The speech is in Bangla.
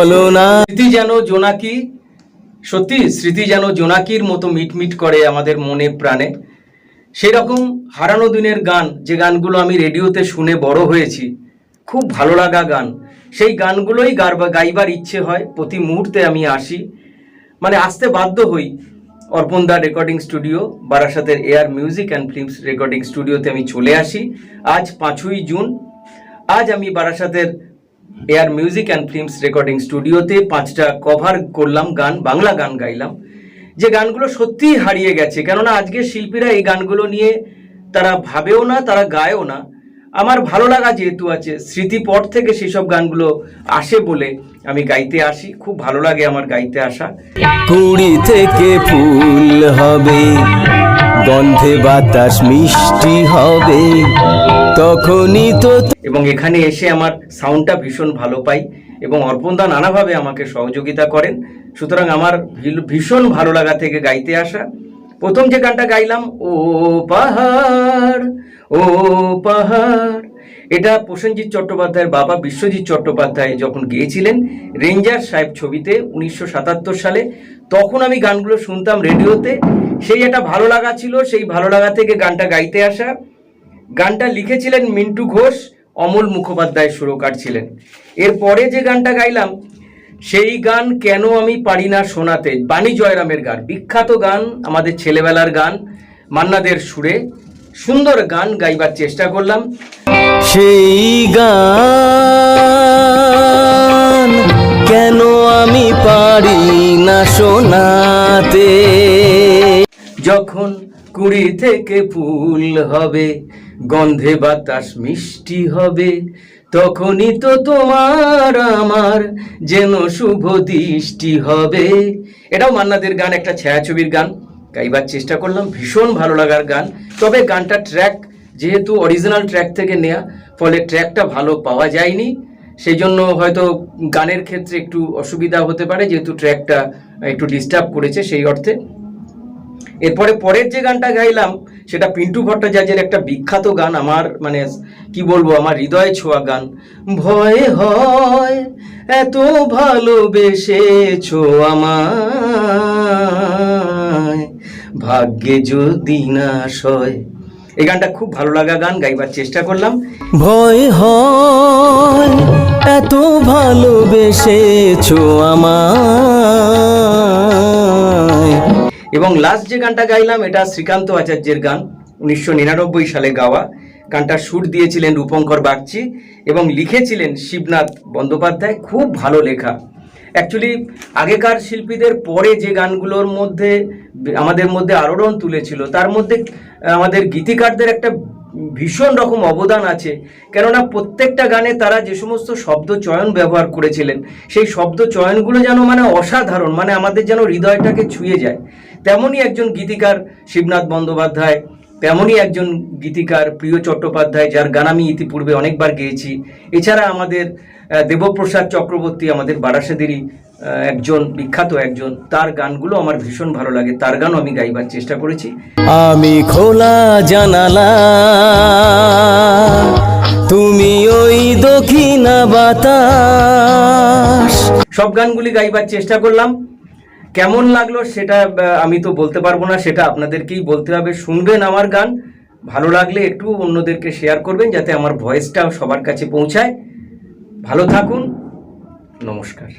বলো না। স্মৃতি যেন জোনাকি, সত্যি স্মৃতি যেন জোনাকির মতো মিটমিট করে আমাদের মনে প্রাণে। সেই রকম হারানো দিনের গান, যে গানগুলো আমি রেডিওতে শুনে বড় হয়েছি, খুব ভালো লাগা গান, সেই গানগুলোই গাইবার ইচ্ছে হয়। প্রতি মুহূর্তে আমি আসি, মানে আসতে বাধ্য হই অর্পণ দা রেকর্ডিং স্টুডিও, বারাসাতের air music and films recording স্টুডিওতে আমি চলে আসি। আজ 5ই জুন, আজ আমি বারাসাতের air music and films recording স্টুডিওতে 5টা কভার করলাম গান, বাংলা গান গাইলাম, যে গানগুলো সত্যিই হারিয়ে গেছে। কেননা আজকের শিল্পীরা এই গানগুলো নিয়ে তারা ভাবেও না, তারা গায়ও না। আমার ভালো লাগা যেহেতু আছে, স্মৃতিপট থেকে সেসব গানগুলো আসে বলে আমি গাইতে আসি। খুব ভালো লাগে আমার গাইতে আসা। কুড়ি থেকে ফুল হবে, গন্ধে বাতাস মিষ্টি হবে, তখনই তো। এবং এখানে এসে আমার সাউন্ডটা ভীষণ ভালো পাই এবং অর্পণদা নানাভাবে আমাকে সহযোগিতা করেন। সুতরাং আমার ভীষণ ভালো লাগা থেকে গাইতে আসা। প্রথম যে গানটা গাইলাম, ও পাহাড় ও পাহাড়, এটা প্রসেনজিৎ চট্টোপাধ্যায়ের বাবা বিশ্বজিৎ চট্টোপাধ্যায় যখন গেয়েছিলেন রেঞ্জার সাহেব ছবিতে 1977 সালে, তখন আমি গানগুলো শুনতাম রেডিওতে। সেই একটা ভালো লাগা ছিল, সেই ভালো লাগা থেকে গানটা গাইতে আসা। গানটা লিখেছিলেন মিন্টু ঘোষ, অমল মুখোপাধ্যায় সুরকার ছিলেন। এরপরে যে গানটা গাইলাম, সেই গান কেন আমি পারি না শোনাতে, বাণী জয়রামের গান, বিখ্যাত গান, আমাদের ছেলেবেলার গান, মান্নাদের সুরে সুন্দর গান গাইবার চেষ্টা করলাম। সেই গান কেন আমি পারি না শোনাতে। যখন কুড়ি থেকে ফুল হবে, গন্ধে বাতাস মিষ্টি হবে, তখনই তো তোমার আমার যেন শুভ দৃষ্টি হবে। এটাও মান্নাদের গান, একটা ছায়াছবির গান, গাইবার চেষ্টা করলাম। ভীষণ ভালো লাগার গান। তবে গানটা ট্র্যাক যেহেতু অরিজিনাল ট্র্যাক থেকে নেয়া, ফলে ট্র্যাকটা ভালো পাওয়া যায়নি। সেই জন্য হয়তো গানের ক্ষেত্রে একটু অসুবিধা হতে পারে, যেহেতু ট্র্যাকটা একটু ডিস্টার্ব করেছে সেই অর্থে। এরপরে পরের যে গানটা গাইলাম, সেটা পিন্টু ভট্টাচার্যের একটা বিখ্যাত গান, আমার মানে কি বলবো, আমার হৃদয়ে ছোঁয়া গান। ভয় হয় এত ভালোবেসেছো আমায়, ভাগ্যে যদি না সয়। এই গানটা খুব ভালো লাগা গান, গাইবার চেষ্টা করলাম। ভয় হয় এত ভালোবেসেছো আমায়। এবং লাস্ট যে গানটা গাইলাম, এটা শ্রীকান্ত আচার্যের গান, 1999 সালে গাওয়া। গানটা সুর দিয়েছিলেন রূপঙ্কর বাগচি এবং লিখেছিলেন শিবনাথ বন্দ্যোপাধ্যায়। খুব ভালো লেখা। অ্যাকচুয়ালি আগেকার শিল্পীদের পরে যে গানগুলোর মধ্যে আমাদের মধ্যে আলোড়ন তুলেছিল, তার মধ্যে আমাদের গীতিকারদের একটা ভীষণ রকম অবদান আছে। কেননা প্রত্যেকটা গানে তারা যে সমস্ত শব্দ চয়ন ব্যবহার করেছিলেন, সেই শব্দ চয়নগুলো যেন মানে অসাধারণ, মানে আমাদের যেন হৃদয়টাকে ছুঁয়ে যায়। তেমনই একজন গীতিকার শিবনাথ বন্দ্যোপাধ্যায়, তেমনই একজন গীতিকার প্রিয় চট্টোপাধ্যায়, যার গান আমি ইতিপূর্বে অনেকবার গেয়েছি। এছাড়া আমাদের দেবপ্রসাদ চক্রবর্তী, আমাদের বারাসাতেরই একজন বিখ্যাত একজন, তার গানগুলো আমার ভীষণ ভালো লাগে, তার গানও আমি গাইবার চেষ্টা করেছি। আমি খোলা জানালা, তুমি ওই দক্ষিণা বাতাস, সব গানগুলি গাইবার চেষ্টা করলাম। কেমন লাগলো সেটা আমি তো বলতে পারবো না, সেটা আপনাদেরকেই বলতে হবে। শুনবেন আমার গান, ভালো লাগলে একটু অন্যদেরকে শেয়ার করবেন, যাতে আমার ভয়েসটা সবার কাছে পৌঁছায়। ভালো থাকুন, নমস্কার।